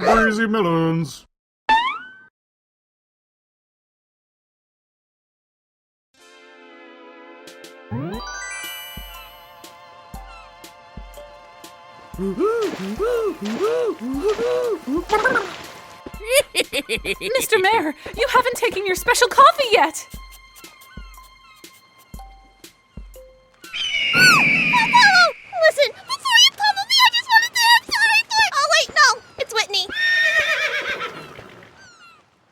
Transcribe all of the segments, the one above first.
Breezy melons. Mr. Mayor, you haven't taken your special coffee yet! Apollo! Listen, before you pummel me, I just wanted to say I'm sorry for it! Oh wait, no! It's Whitney!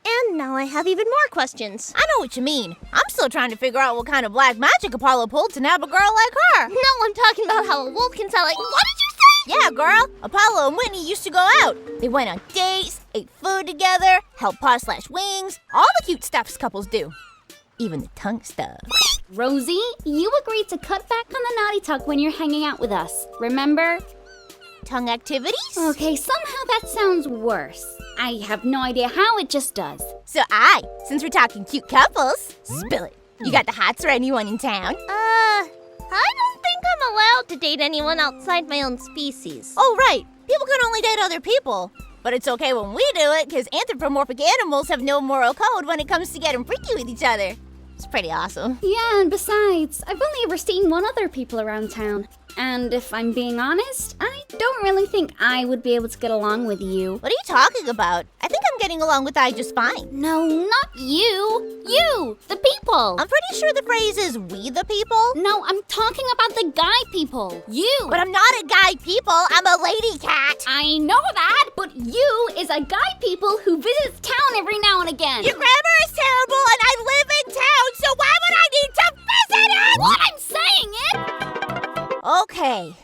And now I have even more questions. I know what you mean. I'm still trying to figure out what kind of black magic Apollo pulled to nab a girl like her. No, I'm talking about how a wolf can sound like— What did you say? Yeah, girl. Apollo and Whitney used to go out. They went on dates, ate food together, held paw/wings, all the cute stuff couples do. Even the tongue stuff. Rosie, you agreed to cut back on the naughty talk when you're hanging out with us, remember? Tongue activities? Okay, somehow that sounds worse. I have no idea how, it just does. So since we're talking cute couples, spill it. You got the hots for anyone in town? I don't think I'm allowed to date anyone outside my own species. Oh, right. People can only date other people. But it's okay when we do it, because anthropomorphic animals have no moral code when it comes to getting freaky with each other. It's pretty awesome. Yeah, and besides, I've only ever seen one other people around town. And if I'm being honest, I don't really think I would be able to get along with you. What are you talking about? I think I'm getting along with I just fine. No, not you. You, the people. I'm pretty sure the phrase is we the people. No, I'm talking about the guy people. You. But I'm not a guy people, I'm a lady cat. I know that, but you is a guy people who visits town every now and again. Your grammar is terrible and I live in town, so why would I need to visit it? What I'm saying is— Okay,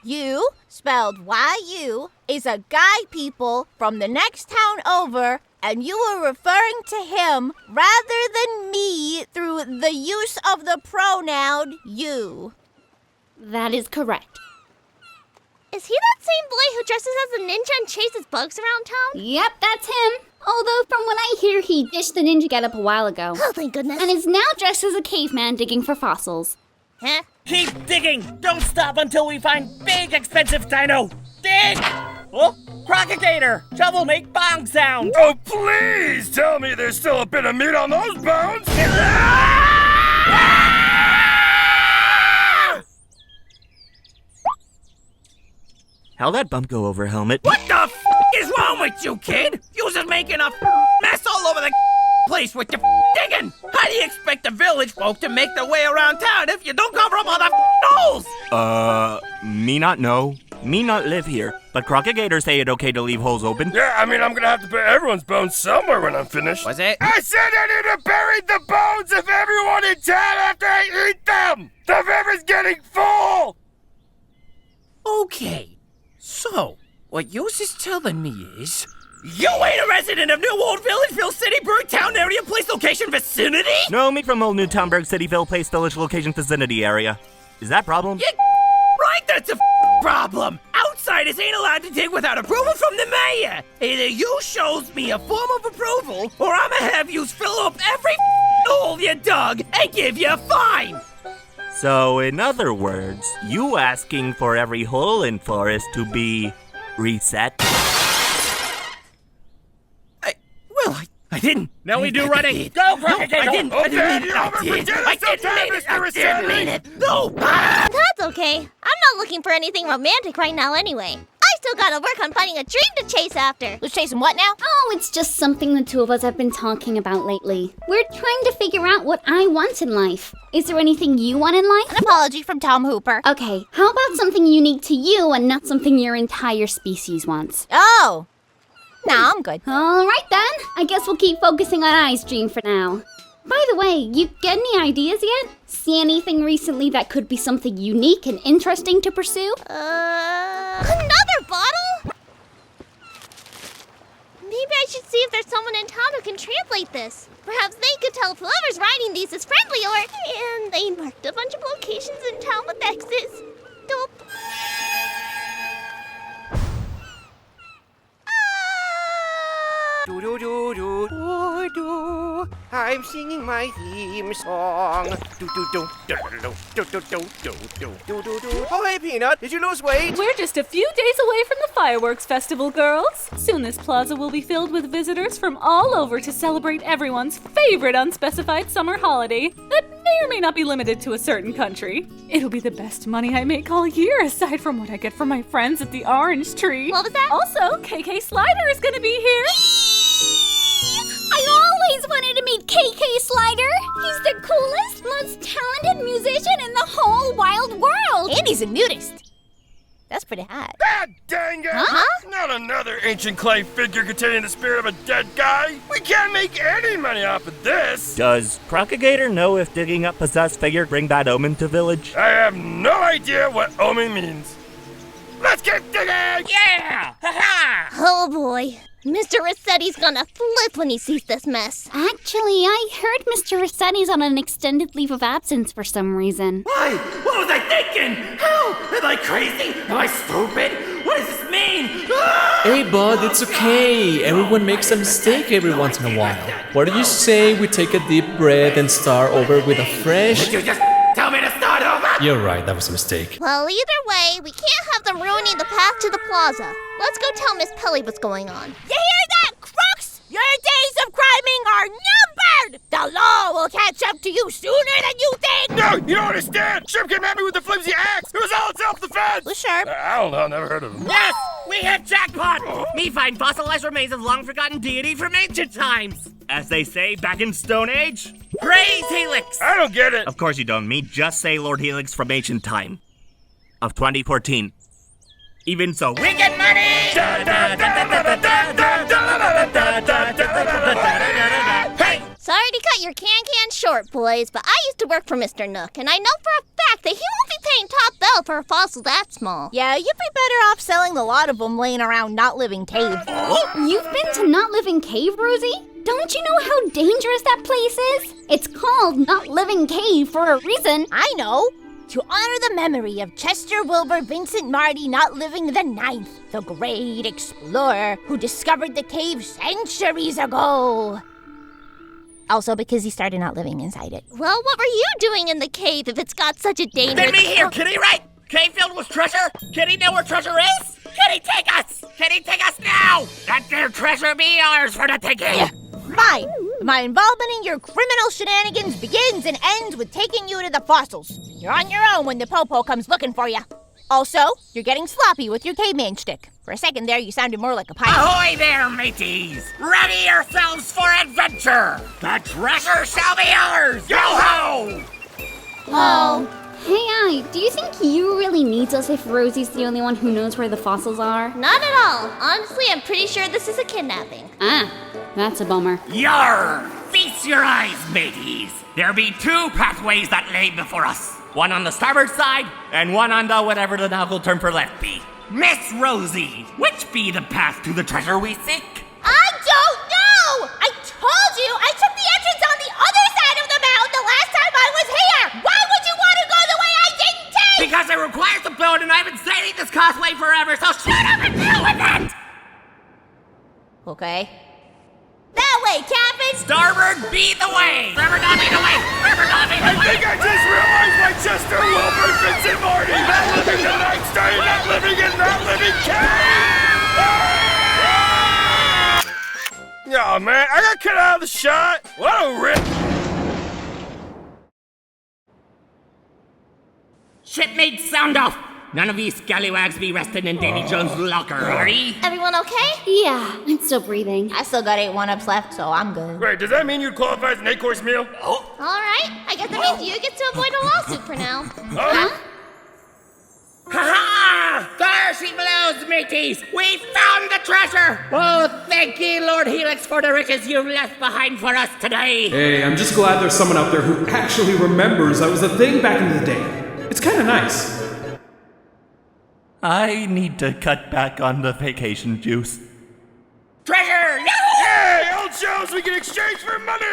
you, spelled Y-U, is a guy people from the next town over, and you were referring to him rather than me through the use of the pronoun you. That is correct. Is he that same boy who dresses as a ninja and chases bugs around town? Yep, that's him. Although from what I hear, he ditched the ninja getup a while ago. Oh, thank goodness. And is now dressed as a caveman digging for fossils. Huh? Keep digging! Don't stop until we find big, expensive dino! Dig! Oh, Crocagator! Shovel make bong sound! Oh, please tell me there's still a bit of meat on those bones! How'd that bump go over, Helmet? What the f is wrong with you, kid? You're just making a mess all over the place with your digging! How do you expect the village folk to make their way around town if you don't cover up all the holes? Me not know. Me not live here, but Crocagator say it okay to leave holes open. Yeah, I mean, I'm gonna have to put everyone's bones somewhere when I'm finished. Was it? I said I need to bury the bones of everyone in town after I eat them! The river's getting full! Okay, so, what yours is telling me is... You ain't a resident of New Old Villageville, Cityburg, town area, place, location, vicinity? No, me from Old New Townburg, Cityville, place, village, location, vicinity area. Is that problem? Yeah, right, that's a problem. Outsiders ain't allowed to dig without approval from the mayor. Either you shows me a form of approval, or I'ma have you fill up every hole you dug and give you a fine. So, in other words, you asking for every hole in forest to be reset? I didn't. Now we do running. Go, Crocagator! I didn't. I didn't mean it. I didn't mean it. No. That's okay. I'm not looking for anything romantic right now anyway. I still gotta work on finding a dream to chase after. Who's chasing what now? Oh, it's just something the two of us have been talking about lately. We're trying to figure out what I want in life. Is there anything you want in life? An apology from Tom Hooper. Okay, how about something unique to you and not something your entire species wants? Oh. Nah, I'm good. All right then. I guess we'll keep focusing on I's dream for now. By the way, you get any ideas yet? See anything recently that could be something unique and interesting to pursue? Another bottle? Maybe I should see if there's someone in town who can translate this. Perhaps they could tell if whoever's writing these is friendly or... And they marked a bunch of locations in town with X's. Dope. I'm singing my theme song. Oh, hey, Peanut, did you lose weight? We're just a few days away from the fireworks festival, girls. Soon this plaza will be filled with visitors from all over to celebrate everyone's favorite unspecified summer holiday that may or may not be limited to a certain country. It'll be the best money I make all year, aside from what I get from my friends at the Orange Tree. What was that? Also, KK Slider is gonna be here. I always wanted to meet KK Slider. He's the coolest, most talented musician in the whole wild world. And he's a nudist. That's pretty hot. God dang it! Not another ancient clay figure containing the spirit of a dead guy. We can't make any money off of this. Does Propagator know if digging up possessed figure bring bad omen to village? I have no idea what omen means. Let's keep digging! Yeah! Ha-ha! Oh boy. Mr. Rossetti's gonna flip when he sees this mess. Actually, I heard Mr. Rossetti's on an extended leave of absence for some reason. Why? What was I thinking? How? Am I crazy? Am I stupid? What does this mean? Ah! Hey bud, it's okay. Everyone makes a mistake every once in a while. What do you say we take a deep breath and start over with a fresh... Did you just tell me to start over? You're right, that was a mistake. Well, either way, we can't have them ruining the path to the plaza. Let's go tell Miss Pelly what's going on. You hear that, crooks? Your days of criming are numbered! The law will catch up to you sooner than you think! No, you don't understand! Sharp came at me with the flimsy axe! It was all self-defense! Who's Sharp? I don't know, never heard of him. Yes! We hit jackpot! Me find fossilized remains of long-forgotten deity from ancient times! As they say back in Stone Age, praise Helix! I don't get it! Of course you don't. Me just say Lord Helix from ancient time. Of 2014. Even so, we get money! Hey! Sorry to cut your can short, boys, but I used to work for Mr. Nook, and I know for a fact that he won't be paying top dollar for a fossil that small. Yeah, you'd be better off selling the lot of them laying around Not Living Cave. You've been to Not Living Cave, Rosie? Don't you know how dangerous that place is? It's called Not Living Cave for a reason. I know. To honor the memory of Chester Wilbur Vincent Marty Not Living the Ninth, the great explorer who discovered the cave centuries ago. Also because he started not living inside it. Well, what were you doing in the cave if it's got such a dangerous... Then me here, Kitty, right? Cave filled with treasure? Kitty know where treasure is? Kitty, take us! Kitty, take us now! That there treasure be ours for the taking! Fine. My involvement in your criminal shenanigans begins and ends with taking you to the fossils. You're on your own when the Popo comes looking for you. Also, you're getting sloppy with your caveman shtick. For a second there, you sounded more like a pirate. Ahoy there, mateys! Ready yourselves for adventure! The treasure shall be ours! Yo-ho! Oh. Hey, I, do you think you really needs us if Rosie's the only one who knows where the fossils are? Not at all. Honestly, I'm pretty sure this is a kidnapping. Ah, that's a bummer. Yar! Feast your eyes, mateys! There be two pathways that lay before us. One on the starboard side, and one on the whatever the nautical term for left be. Miss Rosie, which be the path to the treasure we seek? I don't know! I told you I took the entrance on the other side of the mountain the last time I was here! Why would you want to go the way I didn't take? Because it requires a boat and I've been sailing this causeway forever, so shut up and deal with it! Okay. That way, Captain! Starboard be the way! Forever not be the way! Forever not be the I way! think I just realized why Chester Wilbur Vincent Marty Not Living the Night started Not Living in Not Living Cave! Oh man, I got cut out of the shot! What a rip! Shipmates, sound off! None of these scallywags be resting in Davy Jones' locker, are ye? Everyone okay? Yeah, I'm still breathing. I still got 8 1-ups left, so I'm good. Wait, does that mean you'd qualify as an 8-course meal? Oh, All right. I guess that means you get to avoid a lawsuit for now. Huh? ha-ha! There she blows, mateys! We found the treasure! Oh, thank ye, Lord Helix, for the riches you've left behind for us today! Hey, I'm just glad there's someone out there who actually remembers that was a thing back in the day. It's kind of nice. I need to cut back on the vacation juice. Treasure! Yahoo! Hey, old shows we can exchange for money!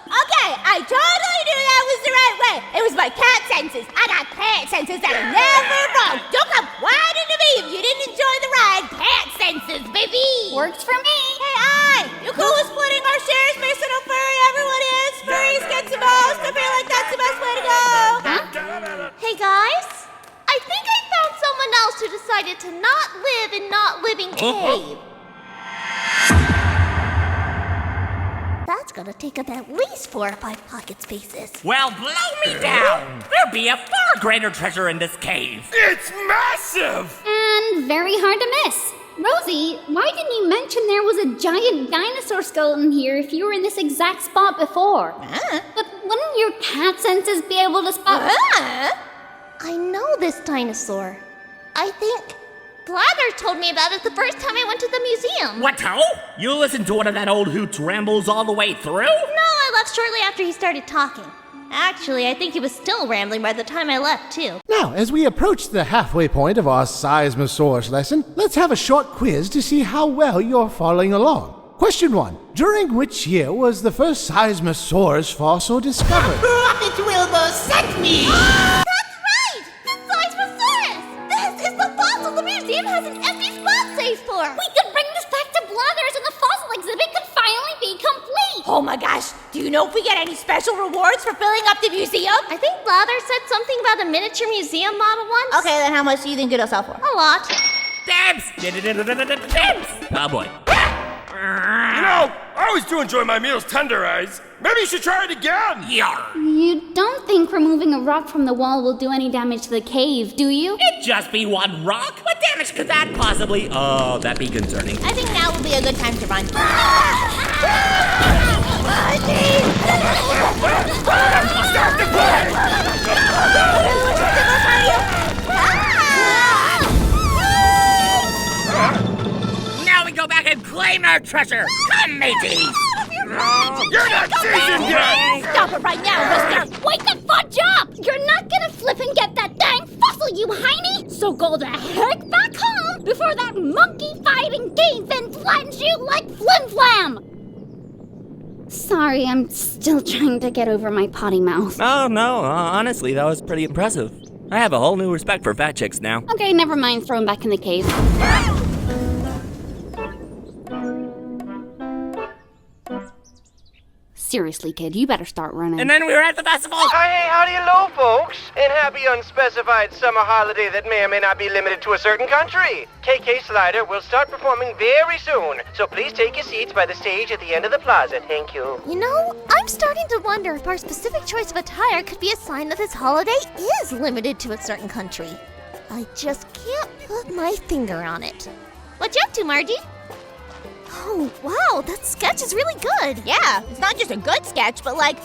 Okay, I totally knew that was the right way. It was my cat senses. I got cat senses that are never wrong. Don't come whining to me if you didn't enjoy the ride. Cat senses, baby. Works for me. Hey, you cool with splitting our shares based on how furry I mouse who decided to not live in Not Living Cave. That's gonna take up at least 4 or 5 pocket spaces. Well, blow me down! There'd be a far greater treasure in this cave. It's massive! And very hard to miss. Rosie, why didn't you mention there was a giant dinosaur skeleton here if you were in this exact spot before? But wouldn't your cat senses be able to spot... I know this dinosaur. I think Blather told me about it the first time I went to the museum. What-o? You listened to one of that old hoot's rambles all the way through? No, I left shortly after he started talking. Actually, I think he was still rambling by the time I left, too. Now, as we approach the halfway point of our Seismosaurus lesson, let's have a short quiz to see how well you're following along. Question 1. During which year was the first Seismosaurus fossil discovered? It will beset me! That's right! It's Seismosaurus! This is the fossil the museum has an empty spot saved for! We could bring this back to Blathers and the fossil exhibit could finally be complete! Oh my gosh, do you know if we get any special rewards for filling up the museum? I think Blather said something about a miniature museum model once. Okay, then how much do you think it'll sell for? A lot. Dibs! Dibs! Oh boy. You know, I always do enjoy my meals tenderized. Maybe you should try it again. Yarr. You don't think removing a rock from the wall will do any damage to the cave, do you? It'd just be one rock. What damage could that possibly... Oh, that'd be concerning. I think now would be a good time to run. Stop the Now we go back and claim our treasure. Come, mateys. You're not seasoned yet! Stop it right now, mister! Wake the fudge up! You're not gonna flip and get that dang fossil, you hiney! So go the heck back home before that monkey-fighting caveman flattens you like flim-flam! Sorry, I'm still trying to get over my potty mouth. Oh, no, honestly, that was pretty impressive. I have a whole new respect for fat chicks now. Okay, never mind, throw him back in the cave. Seriously, kid, you better start running. And then we were at the festival. Hey, howdy, hello, folks, and happy unspecified summer holiday that may or may not be limited to a certain country. KK Slider will start performing very soon, so please take your seats by the stage at the end of the plaza. Thank you. You know, I'm starting to wonder if our specific choice of attire could be a sign that this holiday is limited to a certain country. I just can't put my finger on it. What you up to, Margie? Oh, wow, that sketch is really good. Yeah, it's not just a good sketch, but like,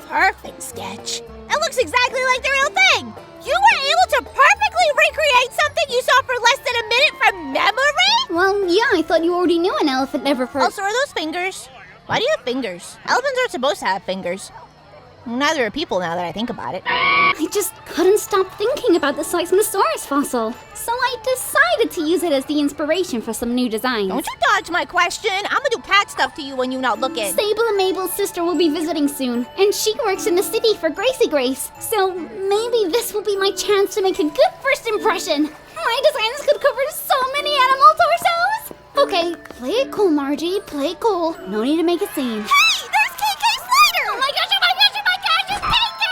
perfect sketch. It looks exactly like the real thing. You were able to perfectly recreate something you saw for less than a minute from memory? Well, yeah, I thought you already knew an elephant never first. Also, are those fingers? Why do you have fingers? Elephants aren't supposed to have fingers. Neither are people now that I think about it. I just couldn't stop thinking about the Seismosaurus fossil. So I decided to use it as the inspiration for some new designs. Don't you dodge my question. I'm gonna do cat stuff to you when you're not looking. Sable and Mabel's sister will be visiting soon, and she works in the city for Gracie Grace. So maybe this will be my chance to make a good first impression. My designs could cover so many animal torsos. Okay, play it cool, Margie. Play it cool. No need to make a scene. Hey, there's KK Slider! Oh my gosh, oh my gosh, oh my gosh, it's KK!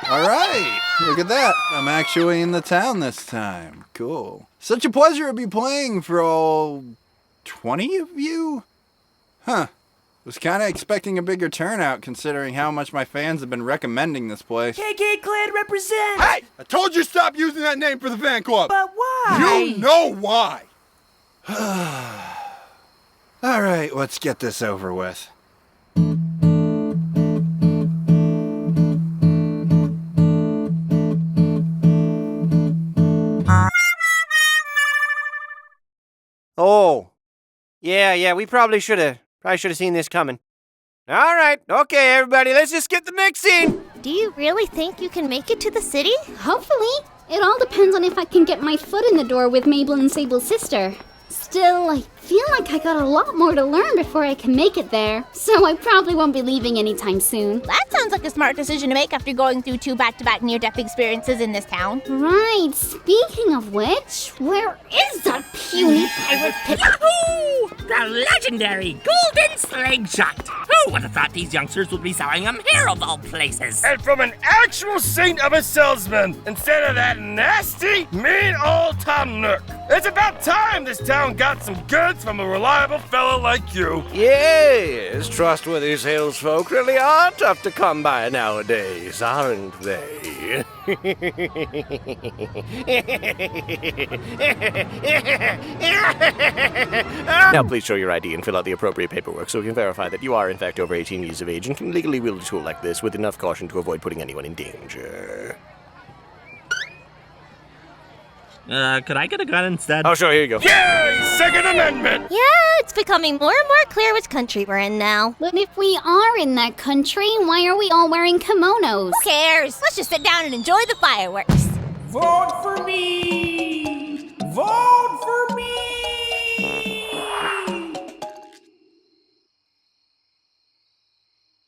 All right, look at that. I'm actually in the town this time. Cool. Such a pleasure to be playing for all 20 of you? Huh. Was kind of expecting a bigger turnout considering how much my fans have been recommending this place. KK Clan represent. Hey! I told you stop using that name for the fan club! But why? You know why! All right, let's get this over with. Oh. Yeah, we probably should have seen this coming. All right, okay, everybody, let's just get the next scene. Do you really think you can make it to the city? Hopefully. It all depends on if I can get my foot in the door with Mabel and Sable's sister. Still, I feel like I got a lot more to learn before I can make it there, so I probably won't be leaving anytime soon. That sounds like a smart decision to make after going through 2 back-to-back near-death experiences in this town. Right, speaking of which, where is that puny pirate pit? Yahoo! The legendary golden slingshot! Who Who would have thought these youngsters would be selling them here of all places? And from an actual saint of a salesman, instead of that nasty, mean old Tom Nook. It's about time this town got some goods from a reliable fella like you. Yes, trustworthy salesfolk really are tough to come by nowadays, aren't they? Now please show your ID and fill out the appropriate paperwork so we can verify that you are in fact over 18 years of age and can legally wield a tool like this with enough caution to avoid putting anyone in danger. Could I get a gun instead? Oh, sure, here you go. Yay! Second Amendment! Yeah, it's becoming more and more clear which country we're in now. But if we are in that country, why are we all wearing kimonos? Who cares? Let's just sit down and enjoy the fireworks. Vote for me! Vote for me!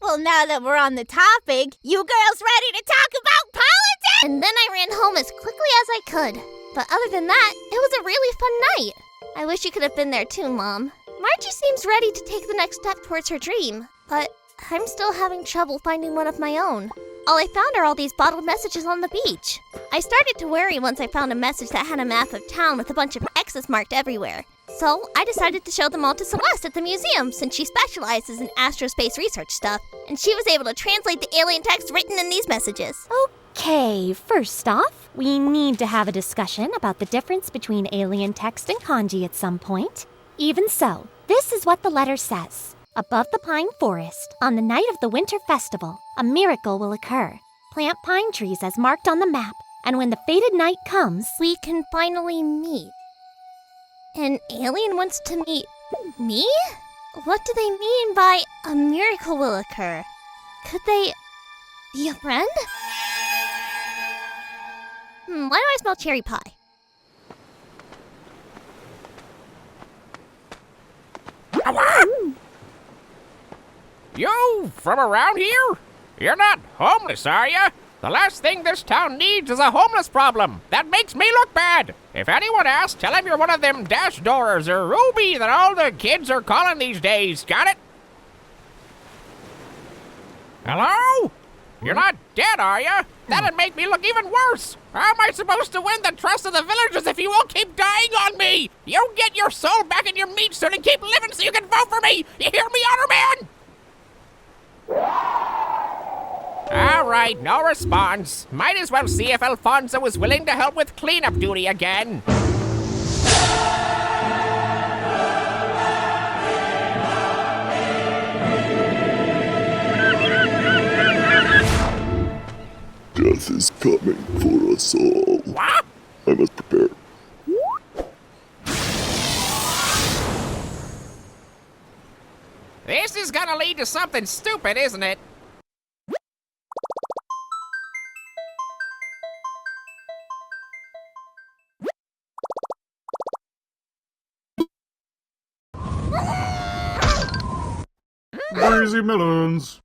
Well, now that we're on the topic, you girls ready to talk about politics? And then I ran home as quickly as I could. But other than that, it was a really fun night. I wish you could have been there too, Mom. Margie seems ready to take the next step towards her dream, but I'm still having trouble finding one of my own. All I found are all these bottled messages on the beach. I started to worry once I found a message that had a map of town with a bunch of X's marked everywhere. So I decided to show them all to Celeste at the museum since she specializes in astrospace research stuff, and she was able to translate the alien text written in these messages. Okay, first off, we need to have a discussion about the difference between alien text and kanji at some point. Even so, this is what the letter says. Above the pine forest, on the night of the winter festival, a miracle will occur. Plant pine trees as marked on the map, and when the fated night comes, We can finally meet. An alien wants to meet me? What do they mean by a miracle will occur? Could they be a friend? Why do I smell cherry pie? You from around here? You're not homeless, are you? The last thing this town needs is a homeless problem. That makes me look bad. If anyone asks, tell them you're one of them Dash Doors or Ruby that all the kids are calling these days. Got it? Hello? You're not dead, are you? That'd make me look even worse. How am I supposed to win the trust of the villagers if you all keep dying on me? You get your soul back in your meat suit and keep living so you can vote for me. You hear me, Honor Man? All right, no response. Might as well see if Alfonso is willing to help with cleanup duty again. Death is coming for us all. What? I must prepare. This is gonna lead to something stupid, isn't it? Crazy melons.